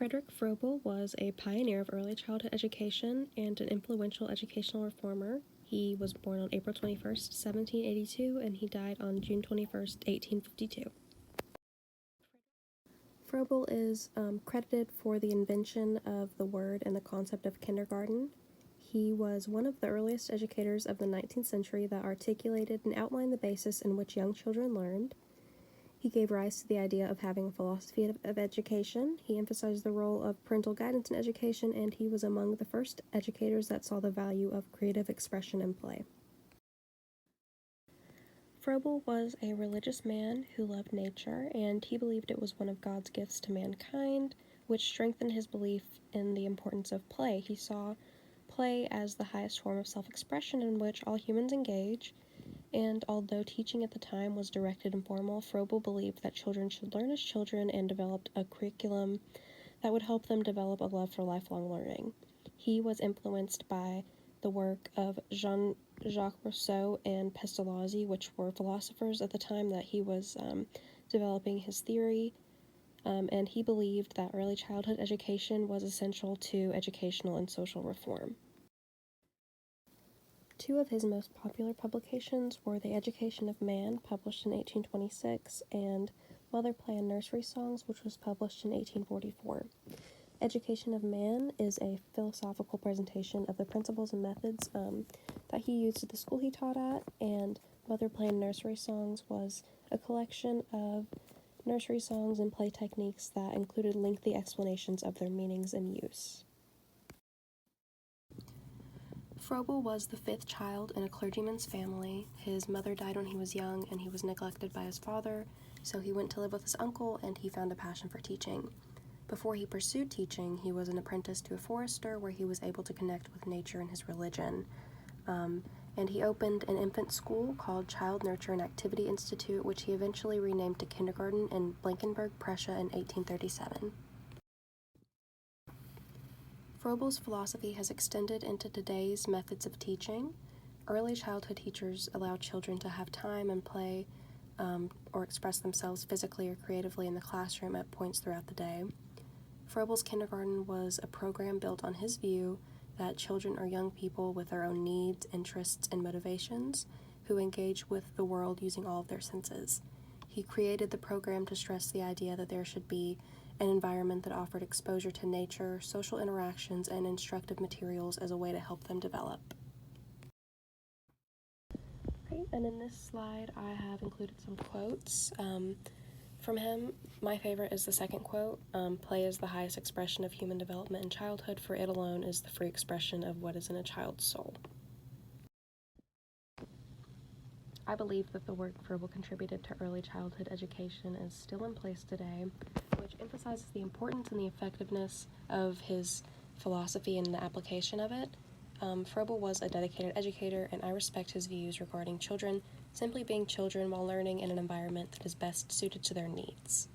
Friedrich Froebel was a pioneer of early childhood education and an influential educational reformer. He was born on April 21st, 1782, and he died on June 21st, 1852. Froebel is credited for the invention of the word and the concept of kindergarten. He was one of the earliest educators of the 19th century that articulated and outlined the basis in which young children learned. He gave rise to the idea of having a philosophy of education. He emphasized the role of parental guidance in education, and he was among the first educators that saw the value of creative expression and play. Froebel was a religious man who loved nature, and he believed it was one of God's gifts to mankind, which strengthened his belief in the importance of play. He saw play as the highest form of self-expression in which all humans engage, and although teaching at the time was directed and formal, Froebel believed that children should learn as children and developed a curriculum that would help them develop a love for lifelong learning. He was influenced by the work of Jean-Jacques Rousseau and Pestalozzi, which were philosophers at the time that he was developing his theory, and he believed that early childhood education was essential to educational and social reform. Two of his most popular publications were The Education of Man, published in 1826, and Mother Play and Nursery Songs, which was published in 1844. Education of Man is a philosophical presentation of the principles and methods that he used at the school he taught at, and Mother Play and Nursery Songs was a collection of nursery songs and play techniques that included lengthy explanations of their meanings and use. Froebel was the fifth child in a clergyman's family. His mother died when he was young, and he was neglected by his father, so he went to live with his uncle, and he found a passion for teaching. Before he pursued teaching, he was an apprentice to a forester where he was able to connect with nature and his religion. And he opened an infant school called Child Nurture and Activity Institute, which he eventually renamed to kindergarten in Blankenburg, Prussia in 1837. Froebel's philosophy has extended into today's methods of teaching. Early childhood teachers allow children to have time and play or express themselves physically or creatively in the classroom at points throughout the day. Froebel's kindergarten was a program built on his view that children are young people with their own needs, interests, and motivations who engage with the world using all of their senses. He created the program to stress the idea that there should be an environment that offered exposure to nature, social interactions, and instructive materials as a way to help them develop. Right, and in this slide I have included some quotes from him. My favorite is the second quote, play is the highest expression of human development in childhood, for it alone is the free expression of what is in a child's soul. I believe that the work Froebel contributed to early childhood education is still in place today, which emphasizes the importance and the effectiveness of his philosophy and the application of it. Froebel was a dedicated educator, and I respect his views regarding children simply being children while learning in an environment that is best suited to their needs.